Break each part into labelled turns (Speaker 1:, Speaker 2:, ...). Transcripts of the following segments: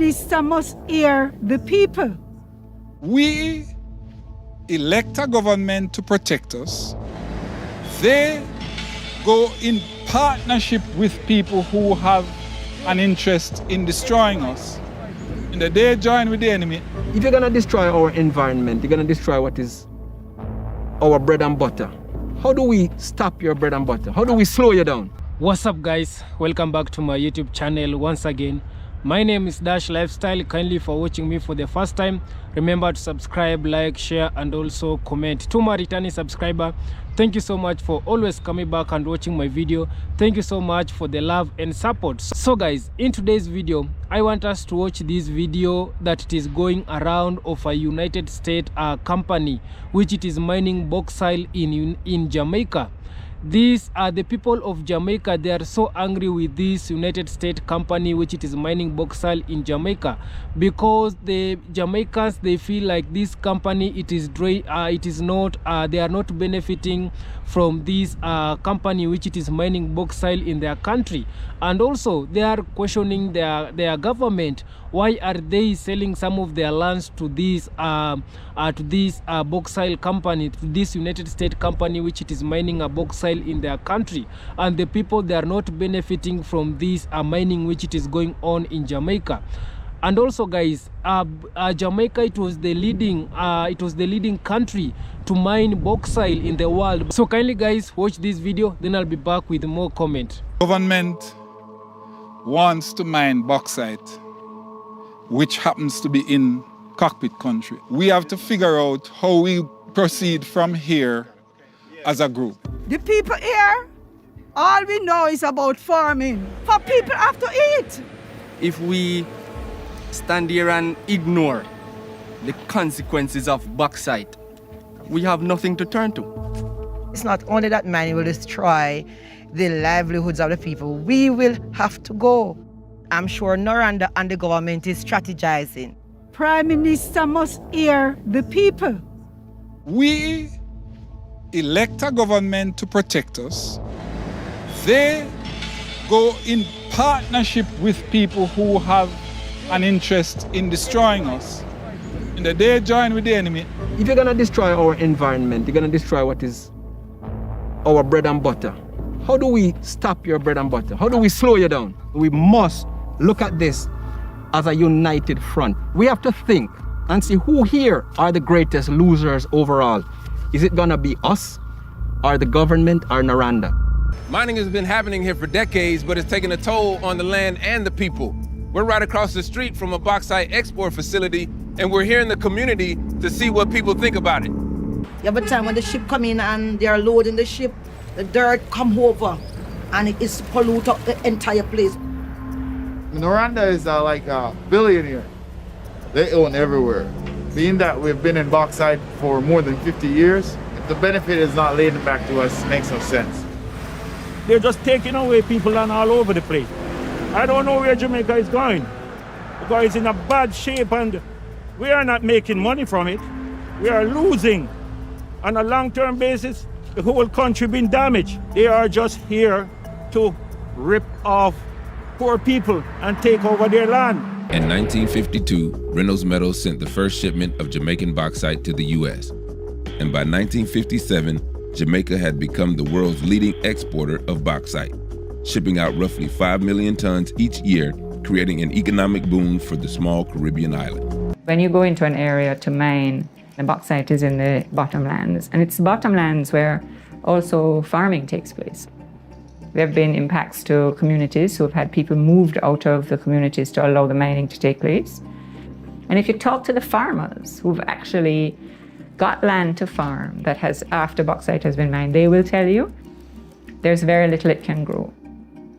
Speaker 1: Minister must hear the people.
Speaker 2: We elect a government to protect us. They go in partnership with people who have an interest in destroying us. And they join with the enemy.
Speaker 3: If you're gonna destroy our environment, you're gonna destroy what is our bread and butter. How do we stop your bread and butter? How do we slow you down?
Speaker 4: What's up, guys? Welcome back to my YouTube channel once again. My name is Dash Lifestyle. Kindly for watching me for the first time, remember to subscribe, like, share and also comment. To my returning subscriber, thank you so much for always coming back and watching my video. Thank you so much for the love and support. So guys, in today's video I want us to watch this video that it is going around of a United States company which it is mining bauxite in Jamaica. These are the people of Jamaica. They are so angry with this United States company which it is mining bauxite in Jamaica, because the Jamaicans, they feel like this company they are not benefiting from this company which it is mining bauxite in their country. And also they are questioning their government. Why are they selling some of their lands to this bauxite company, to this United States company which it is mining a bauxite in their country, and the people, they are not benefiting from this mining which it is going on in Jamaica. And also guys, Jamaica, it was the leading country to mine bauxite in the world. So kindly guys, watch this video, then I'll be back with more comment.
Speaker 2: Government wants to mine bauxite, which happens to be in Cockpit country. We have to figure out how we proceed from here as a group.
Speaker 1: The people here, all we know is about farming. For people have to eat.
Speaker 5: If we stand here and ignore the consequences of bauxite, we have nothing to turn to.
Speaker 6: It's not only that mining will destroy the livelihoods of the people, we will have to go. I'm sure Noranda and the government is strategizing.
Speaker 1: Prime Minister must hear the people.
Speaker 2: We elect a government to protect us. They go in partnership with people who have an interest in destroying us. And they join with the enemy.
Speaker 3: If you're gonna destroy our environment, you're gonna destroy what is our bread and butter. How do we stop your bread and butter? How do we slow you down? We must look at this as a united front. We have to think and see who here are the greatest losers overall. Is it gonna be us, or the government, or Noranda?
Speaker 7: Mining has been happening here for decades, but it's taken a toll on the land and the people. We're right across the street from a bauxite export facility, and we're here in the community to see what people think about it.
Speaker 6: Every time when the ship come in and they are loading the ship, the dirt come over and it is pollute up the entire place.
Speaker 8: Noranda is like a billionaire. They own everywhere. Being that we've been in bauxite for more than 50 years, if the benefit is not laid back to us, it makes no sense.
Speaker 9: They're just taking away people and all over the place. I don't know where Jamaica is going, because it's in a bad shape and we are not making money from it. We are losing. On a long-term basis, the whole country being damaged. They are just here to rip off poor people and take over their land.
Speaker 10: In 1952, Reynolds Metals sent the first shipment of Jamaican bauxite to the U.S. And by 1957, Jamaica had become the world's leading exporter of bauxite, shipping out roughly 5 million tons each year, creating an economic boom for the small Caribbean island.
Speaker 11: When you go into an area to mine, the bauxite is in the bottomlands, and it's bottomlands where also farming takes place. There have been impacts to communities who have had people moved out of the communities to allow the mining to take place. And if you talk to the farmers who've actually got land to farm that has, after bauxite has been mined, they will tell you there's very little it can grow.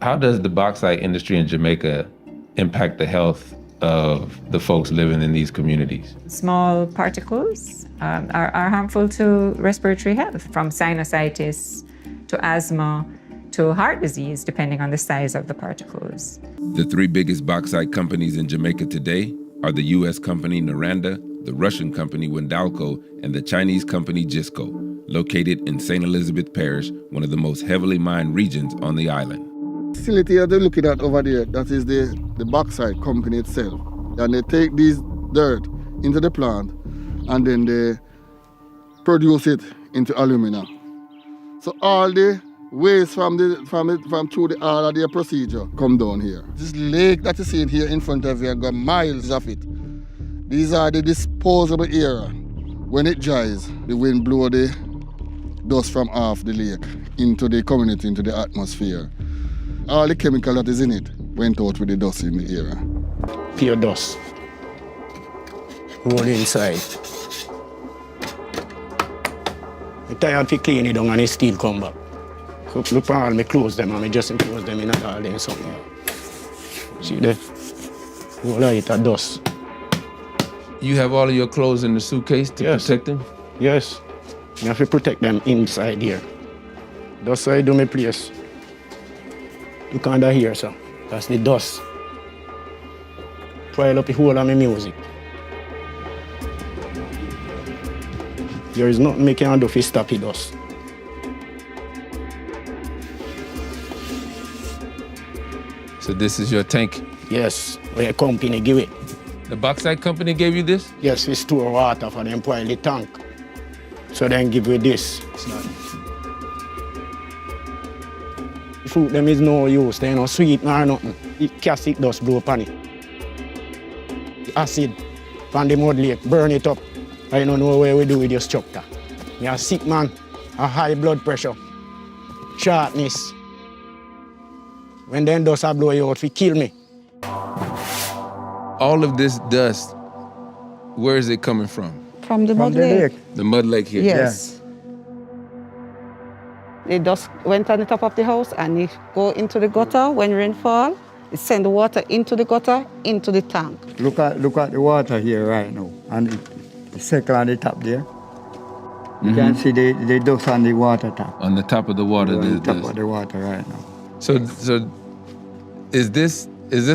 Speaker 10: How does the bauxite industry in Jamaica impact the health of the folks living in these communities?
Speaker 11: Small particles are harmful to respiratory health, from sinusitis to asthma to heart disease, depending on the size of the particles.
Speaker 10: The three biggest bauxite companies in Jamaica today are the U.S. company Noranda, the Russian company Wendalco, and the Chinese company Jisco, located in St. Elizabeth Parish, one of the most heavily mined regions on the island.
Speaker 8: The facility that they're looking at over there, that is the bauxite company itself.
Speaker 12: And they take these dirt into the plant and then they produce it into alumina. So all the waste from through all of their procedure come down here. This lake that you see here in front of you, got miles of it. These are the disposable area. When it dries, the wind blow the dust from off the lake into the community, into the atmosphere. All the chemical that is in it went out with the dust in the area.
Speaker 9: Pure dust. All inside. I'm tired to clean it down and it still come back. So look for all my clothes them and I just enclose them in a all day something. See there? All of it are dust.
Speaker 10: You have all of your clothes in the suitcase to protect them?
Speaker 9: Yes. You have to protect them inside here. That's how I do my place. Look under here, sir. That's the dust. Pile up the whole of my music. There is nothing I can do to stop the dust.
Speaker 10: So this is your tank?
Speaker 9: Yes, where a company give it.
Speaker 10: The bauxite company gave you this?
Speaker 9: Yes, we store water for them pile the tank. So then give you this. It's not. The fruit them is no use, they no sweet nor nothing. It castic dust blow upon it. The acid from the mud lake, burn it up. I don't know what we do with your structure. Me a sick man, a high blood pressure, sharpness. When them dust a blow you out, it kill me.
Speaker 10: All of this dust, where is it coming from?
Speaker 1: From the mud lake.
Speaker 10: The mud lake here?
Speaker 1: Yes. The dust went on the top of the house and it go into the gutter when rain fall. It send the water into the gutter, into the tank.
Speaker 13: Look at the water here right now. And the circle on the top there. You can see the dust on the water top.
Speaker 10: On the top of the water?
Speaker 13: On the top of the water right now.
Speaker 10: So is this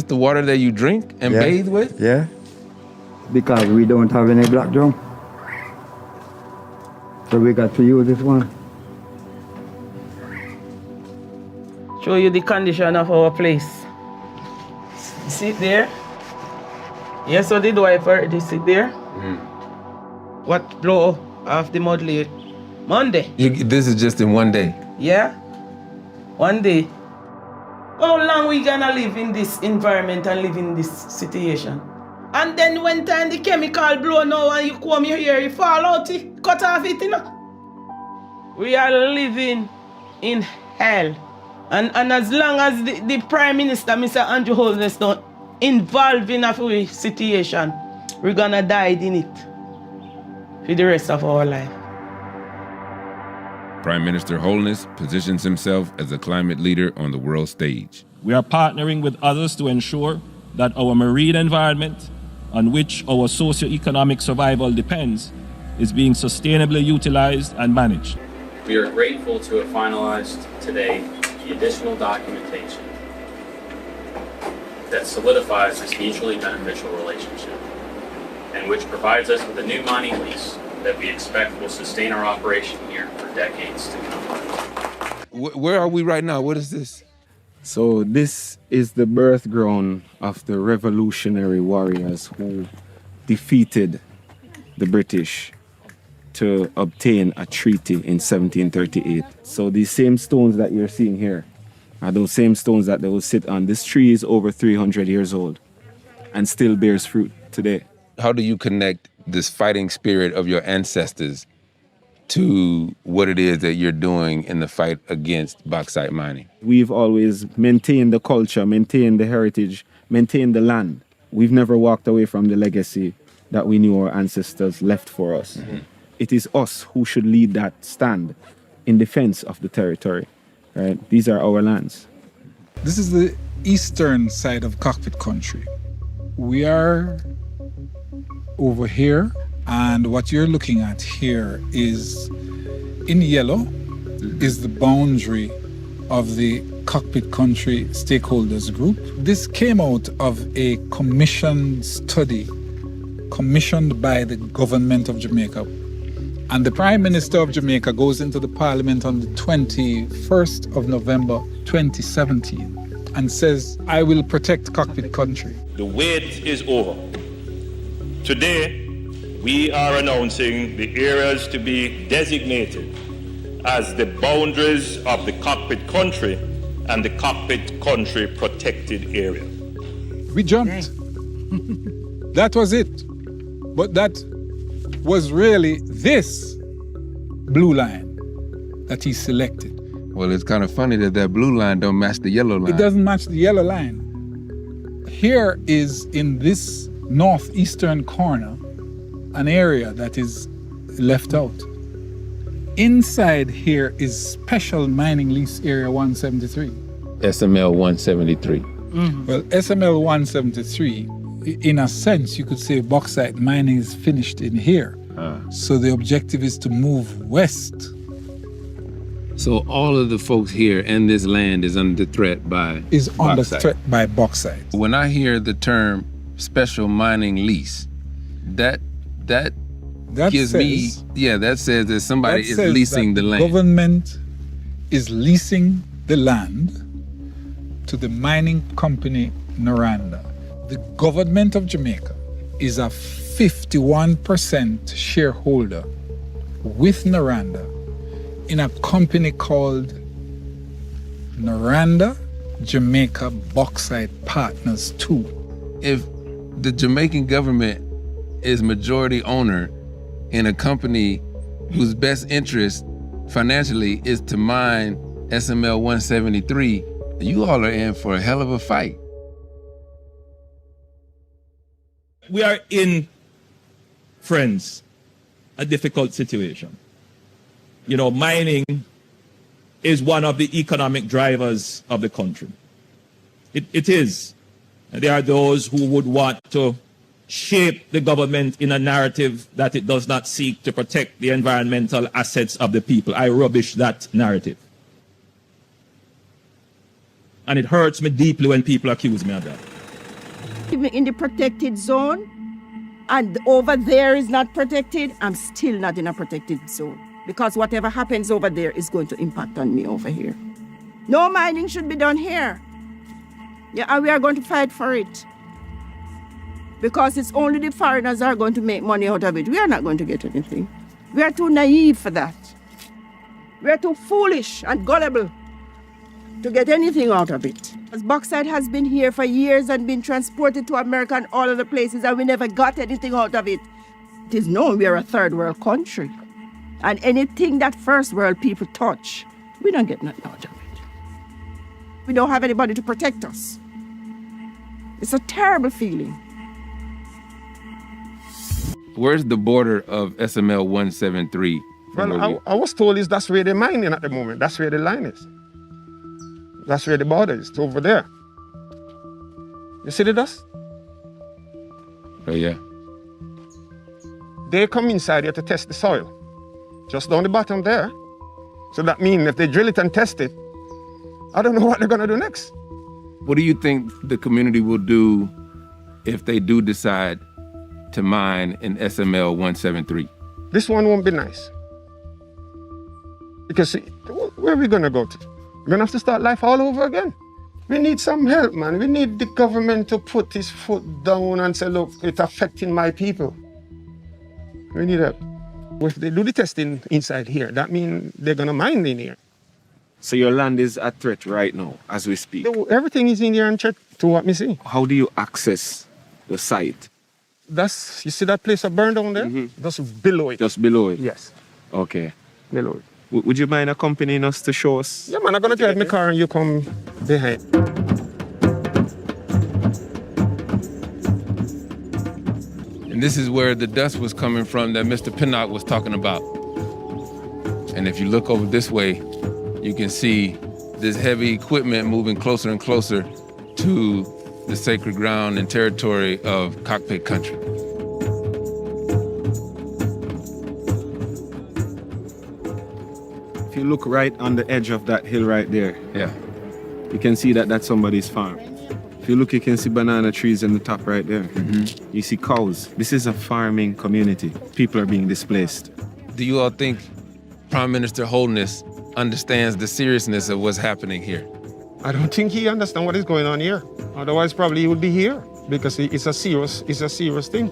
Speaker 10: the water that you drink and bathe with?
Speaker 13: Yeah. Because we don't have any black drum. So we got to use this one.
Speaker 6: Show you the condition of our place. See it there? Yes, so the wiper, they sit there. What blow off the mud lake? Monday.
Speaker 10: This is just in one day?
Speaker 6: Yeah, one day. How long we gonna live in this environment and live in this situation? And then when time the chemical blow now and you come here, you fall out, cut off it, you know. We are living in hell. And as long as the Prime Minister, Mr. Andrew Holness, don't involve in a situation, we're gonna die in it for the rest of our life.
Speaker 10: Prime Minister Holness positions himself as a climate leader on the world stage.
Speaker 9: We are partnering with others to ensure that our marine environment, on which our socio-economic survival depends, is being sustainably utilized and managed.
Speaker 14: We are grateful to have finalized today the additional documentation that solidifies this mutually beneficial relationship and which provides us with a new mining lease that we expect will sustain our operation here for decades to come.
Speaker 10: Where are we right now? What is this?
Speaker 3: So this is the birth ground of the revolutionary warriors who defeated the British to obtain a treaty in 1738. So these same stones that you're seeing here are those same stones that they will sit on. This tree is over 300 years old and still bears fruit today.
Speaker 10: How do you connect this fighting spirit of your ancestors to what it is that you're doing in the fight against bauxite mining?
Speaker 3: We've always maintained the culture, maintained the heritage, maintained the land. We've never walked away from the legacy that we knew our ancestors left for us. It is us who should lead that stand in defense of the territory, right? These are our lands.
Speaker 2: This is the eastern side of Cockpit country. We are over here, and what you're looking at here is, in yellow, is the boundary of the Cockpit country stakeholders group. This came out of a commissioned study commissioned by the government of Jamaica. And the Prime Minister of Jamaica goes into the Parliament on the 21st of November 2017 and says, I will protect Cockpit country.
Speaker 15: The wait is over. Today, we are announcing the areas to be designated as the boundaries of the Cockpit country and the Cockpit country protected area.
Speaker 2: We jumped. That was it. But that was really this blue line that he selected.
Speaker 10: Well, it's kind of funny that that blue line don't match the yellow line.
Speaker 2: It doesn't match the yellow line. Here is in this northeastern corner an area that is left out. Inside here is Special Mining Lease Area 173.
Speaker 10: SML 173.
Speaker 2: Well, SML 173, in a sense, you could say bauxite mining is finished in here. So the objective is to move west.
Speaker 10: So all of the folks here and this land is under threat by
Speaker 2: Is under
Speaker 10: bauxite.
Speaker 2: threat by bauxite.
Speaker 10: When I hear the term special mining lease, that gives me, that says that somebody
Speaker 2: That
Speaker 10: is
Speaker 2: says
Speaker 10: leasing
Speaker 2: that
Speaker 10: the land.
Speaker 2: Government is leasing the land to the mining company Noranda. The government of Jamaica is a 51% shareholder with Noranda in a company called Noranda Jamaica Bauxite Partners 2.
Speaker 10: If the Jamaican government is majority owner in a company whose best interest financially is to mine SML 173, you all are in for a hell of a fight.
Speaker 9: We are in, friends, a difficult situation. You know, mining is one of the economic drivers of the country. It is. And there are those who would want to shape the government in a narrative that it does not seek to protect the environmental assets of the people. I rubbish that narrative. And it hurts me deeply when people accuse me of that.
Speaker 16: Even in the protected zone, and over there is not protected, I'm still not in a protected zone. Because whatever happens over there is going to impact on me over here. No mining should be done here. Yeah, and we are going to fight for it. Because it's only the foreigners that are going to make money out of it. We are not going to get anything. We are too naive for that. We are too foolish and gullible to get anything out of it. As bauxite has been here for years and been transported to America and all other places, and we never got anything out of it. It is known we are a third world country. And anything that first world people touch, we don't get nothing out of it. We don't have anybody to protect us. It's a terrible feeling.
Speaker 10: Where's the border of SML 173?
Speaker 3: Well, I was told that's where they're mining at the moment. That's where the line is. That's where the border is. It's over there. You see the dust?
Speaker 10: Oh, yeah.
Speaker 3: They come inside here to test the soil. Just down the bottom there. So that means if they drill it and test it, I don't know what they're gonna do next.
Speaker 10: What do you think the community will do if they do decide to mine in SML 173?
Speaker 3: This one won't be nice. Because where are we gonna go to? We're gonna have to start life all over again. We need some help, man. We need the government to put his foot down and say, look, it's affecting my people. We need help. If they do the testing inside here, that means they're gonna mine in here.
Speaker 17: So your land is at threat right now, as we speak?
Speaker 3: Everything is in here and threat to what me see.
Speaker 17: How do you access the site?
Speaker 3: You see that place that burned down there? Just below it.
Speaker 17: Just below it?
Speaker 3: Yes.
Speaker 17: Okay.
Speaker 3: Below it.
Speaker 17: Would you mind accompanying us to show us?
Speaker 3: Yeah, man, I'm gonna drive my car and you come behind.
Speaker 10: And this is where the dust was coming from that Mr. Pinnock was talking about. And if you look over this way, you can see this heavy equipment moving closer and closer to the sacred ground and territory of Cockpit country.
Speaker 17: If you look right on the edge of that hill right there, you can see that that's somebody's farm. If you look, you can see banana trees in the top right there. You see cows. This is a farming community. People are being displaced.
Speaker 10: Do you all think Prime Minister Holness understands the seriousness of what's happening here?
Speaker 9: I don't think he understands what is going on here. Otherwise, probably he would be here because it's a serious thing.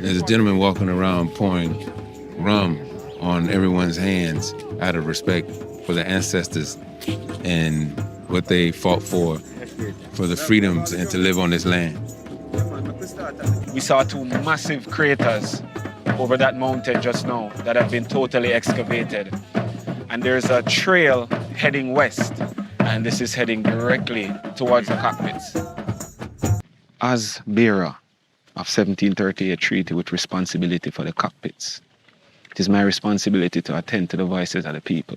Speaker 10: There's a gentleman walking around pouring rum on everyone's hands out of respect for the ancestors and what they fought for the freedoms and to live on this land.
Speaker 18: We saw two massive craters over that mountain just now that have been totally excavated. And there's a trail heading west, and this is heading directly towards the Cockpits. As bearer of 1738 treaty with responsibility for the Cockpits, it is my responsibility to attend to the voices of the people.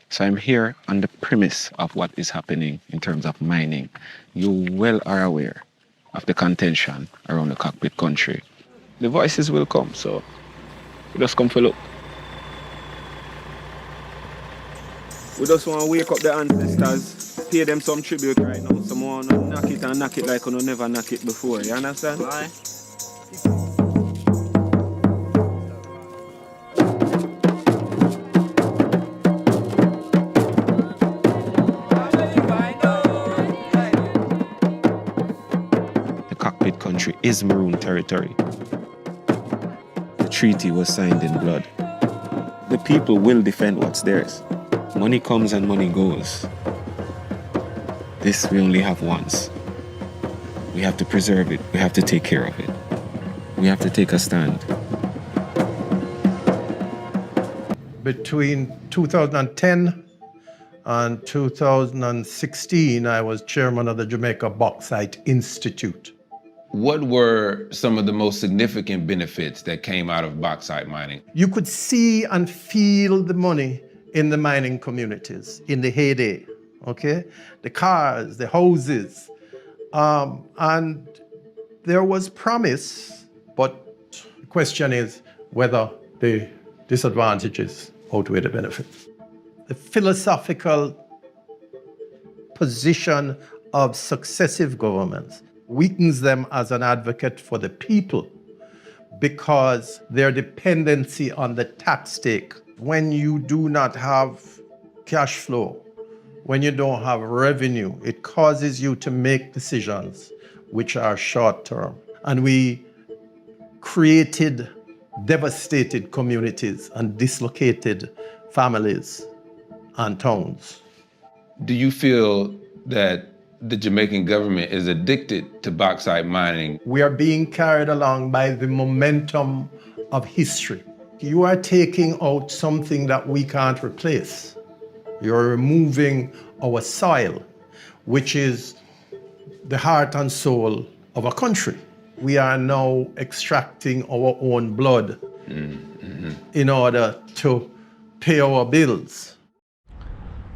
Speaker 18: So I'm here on the premise of what is happening in terms of mining. You well are aware of the contention around the Cockpit country. The voices will come, so we just come for look. We just want to wake up the ancestors, pay them some tribute right now. Someone knock it like you never knock it before, you understand? Aye. The Cockpit country is Maroon territory. The treaty was signed in blood. The people will defend what's theirs. Money comes and money goes. This we only have once. We have to preserve it. We have to take care of it. We have to take a stand.
Speaker 9: Between 2010 and 2016, I was chairman of the Jamaica Bauxite Institute.
Speaker 10: What were some of the most significant benefits that came out of bauxite mining?
Speaker 9: You could see and feel the money in the mining communities in the heyday, okay? The cars, the houses, and there was promise, but the question is whether the disadvantages outweigh the benefits. The philosophical position of successive governments weakens them as an advocate for the people because their dependency on the tax take. When you do not have cash flow, when you don't have revenue, it causes you to make decisions which are short term. And we created devastated communities and dislocated families and towns.
Speaker 10: Do you feel that the Jamaican government is addicted to bauxite mining?
Speaker 9: We are being carried along by the momentum of history. You are taking out something that we can't replace. You're removing our soil, which is the heart and soul of a country. We are now extracting our own blood in order to pay our bills.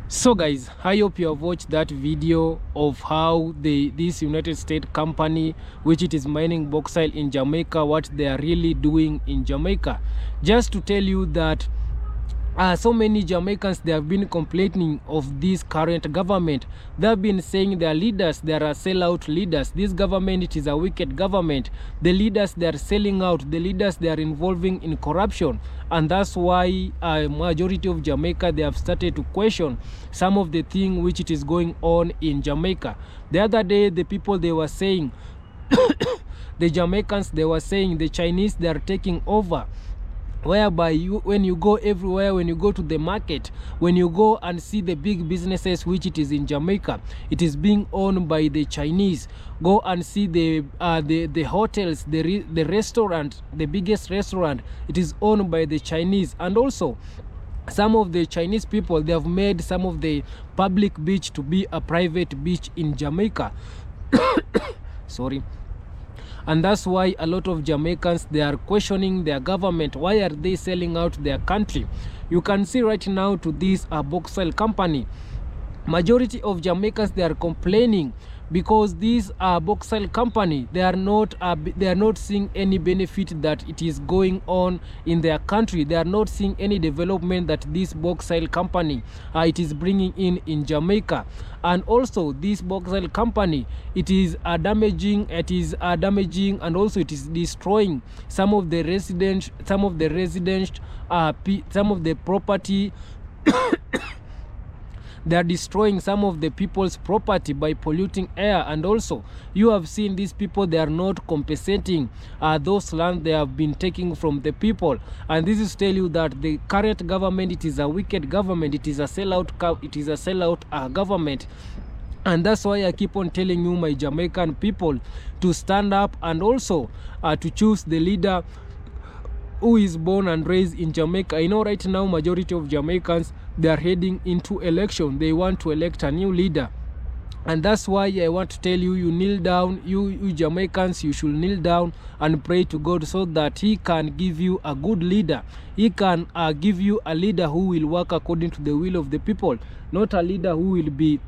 Speaker 4: So guys, I hope you have watched that video of how this United States company, which it is mining bauxite in Jamaica, what they are really doing in Jamaica. Just to tell you that so many Jamaicans, they have been complaining of this current government. They have been saying their leaders, they are sellout leaders. This government, it is a wicked government. The leaders, they are selling out. The leaders, they are involving in corruption. And that's why a majority of Jamaica, they have started to question some of the things which it is going on in Jamaica. The other day, the people, they were saying, the Jamaicans, they were saying the Chinese, they are taking over. Whereby when you go everywhere, when you go to the market, when you go and see the big businesses which it is in Jamaica, it is being owned by the Chinese. Go and see the hotels, the restaurant, the biggest restaurant, it is owned by the Chinese. And also some of the Chinese people, they have made some of the public beach to be a private beach in Jamaica. Sorry. And that's why a lot of Jamaicans, they are questioning their government. Why are they selling out their country? You can see right now to this bauxite company, majority of Jamaicans, they are complaining because these bauxite company, they are not seeing any benefit that it is going on in their country. They are not seeing any development that this bauxite company it is bringing in Jamaica. And also this bauxite company, it is damaging and also it is destroying some of the property. They are destroying some of the people's property by polluting air. And also you have seen these people, they are not compensating those land they have been taking from the people. And this is to tell you that the current government, it is a wicked government, it is a sellout government. And that's why I keep on telling you, my Jamaican people, to stand up and also to choose the leader who is born and raised in Jamaica. I know right now majority of Jamaicans, they are heading into election. They want to elect a new leader. And that's why I want to tell you, you kneel down, you Jamaicans, you should kneel down and pray to God so that he can give you a good leader. He can give you a leader who will work according to the will of the people, not a leader who will be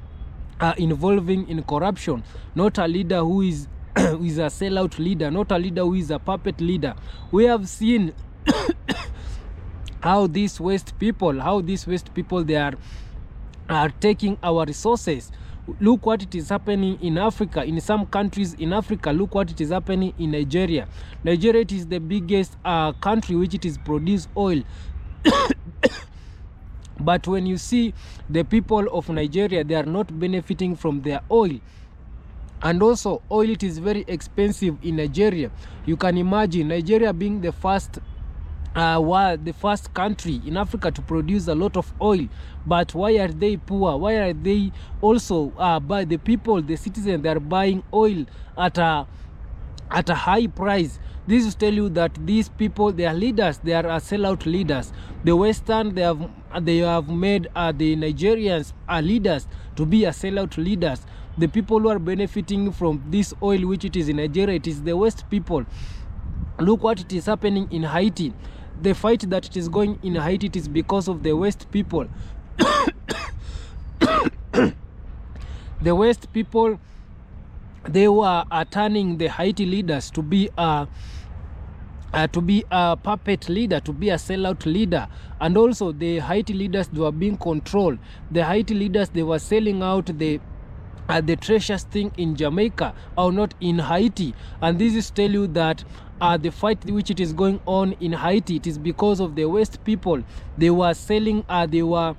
Speaker 4: involving in corruption, not a leader who is who is a sellout leader, not a leader who is a puppet leader. We have seen how these West people, they are taking our resources. Look what it is happening in Africa, in some countries in Africa. Look what it is happening in Nigeria. Nigeria, it is the biggest country which it is produce oil. But when you see the people of Nigeria, they are not benefiting from their oil. And also oil, it is very expensive in Nigeria. You can imagine Nigeria being the first country in Africa to produce a lot of oil. But why are they poor? Why are they also by the people, the citizens, they are buying oil at a high price? This is to tell you that these people, they are leaders, they are sellout leaders. The Western, they have made the Nigerians leaders to be a sellout leaders. The people who are benefiting from this oil which it is in Nigeria, it is the West people. Look what it is happening in Haiti. The fight that it is going in Haiti, it is because of the West people. The West people, they were turning the Haiti leaders to be a puppet leader, to be a sellout leader. And also the Haiti leaders, they were being controlled. The Haiti leaders, they were selling out the treasures thing in Jamaica, or not in Haiti. And this is to tell you that the fight which it is going on in Haiti, it is because of the West people. They were selling, they were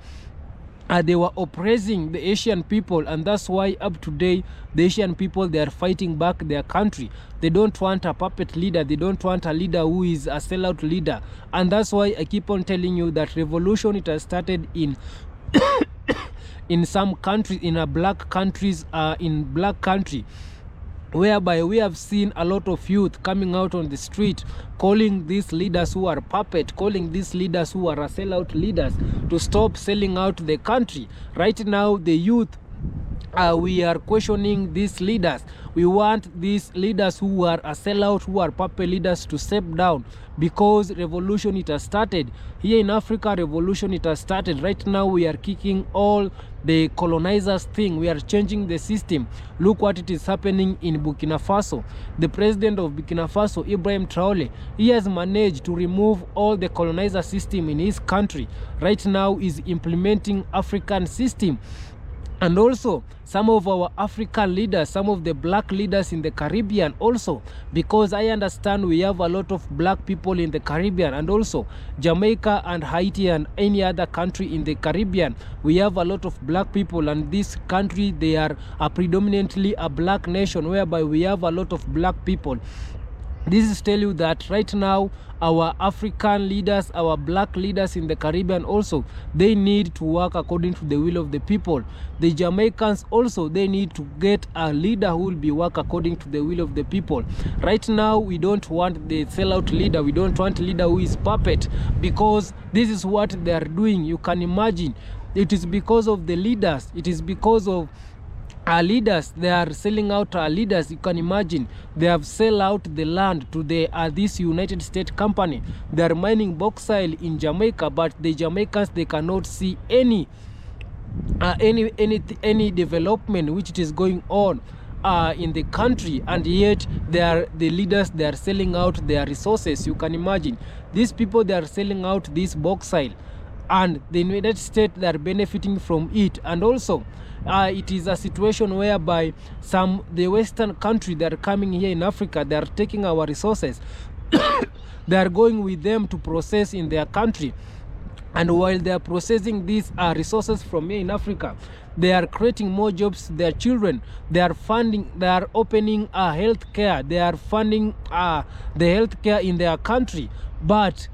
Speaker 4: oppressing the Asian people, and that's why up today the Asian people, they are fighting back their country. They don't want a puppet leader, they don't want a leader who is a sellout leader. And that's why I keep on telling you that revolution, it has started in in some countries, in black countries, in black country, whereby we have seen a lot of youth coming out on the street calling these leaders who are puppet, calling these leaders who are sellout leaders to stop selling out the country. Right now the youth, we are questioning these leaders. We want these leaders who are a sellout, who are puppet leaders, to step down, because revolution, it has started here in Africa. Revolution, it has started. Right now we are kicking all the colonizers thing. We are changing the system. Look what it is happening in Burkina Faso. The president of Burkina Faso, Ibrahim Traore, he has managed to remove all the colonizer system in his country. Right now is implementing African system. And also some of our African leaders, some of the black leaders in the Caribbean also, because I understand we have a lot of black people in the Caribbean, and also Jamaica and Haiti and any other country in the Caribbean, we have a lot of black people. And this country, they are predominantly a black nation, whereby we have a lot of black people. This is to tell you that right now our African leaders, our black leaders in the Caribbean also, they need to work according to the will of the people. The Jamaicans also, they need to get a leader who will be work according to the will of the people. Right now we don't want the sellout leader, we don't want a leader who is puppet, because this is what they are doing. You can imagine, it is because of the leaders, it is because of our leaders, they are selling out our leaders. You can imagine, they have sell out the land to the this United States company. They are mining bauxite in Jamaica, but the Jamaicans, they cannot see any development which it is going on. in the country, and yet the leaders, they are selling out their resources. You can imagine these people, they are selling out this bauxite, and the United States, they are benefiting from it. And also it is a situation whereby the Western country, they are coming here in Africa, they are taking our resources they are going with them to process in their country. And while they are processing these resources from here in Africa, they are creating more jobs to their children. They are funding, they are opening health care, they are funding the health care in their country. But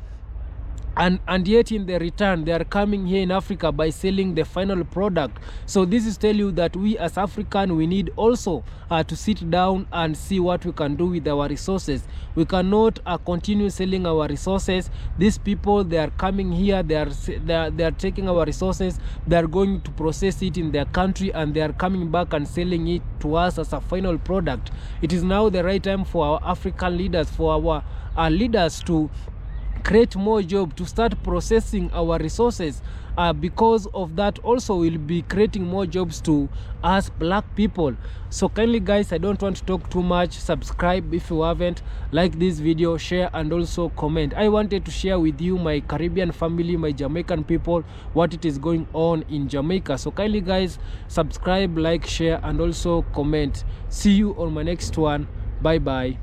Speaker 4: and yet in the return, they are coming here in Africa by selling the final product. So this is tell you that we as African, we need also to sit down and see what we can do with our resources. We cannot continue selling our resources. These people, they are coming here, they are taking our resources, they are going to process it in their country, and they are coming back and selling it to us as a final product. It is now the right time for our African leaders, for our leaders to create more job, to start processing our resources. Because of that also we'll be creating more jobs to us black people. So kindly guys, I don't want to talk too much. Subscribe if you haven't, like this video, share, and also comment. I wanted to share with you, my Caribbean family, my Jamaican people, what it is going on in Jamaica. So kindly guys, subscribe, like, share, and also comment. See you on my next one. Bye bye.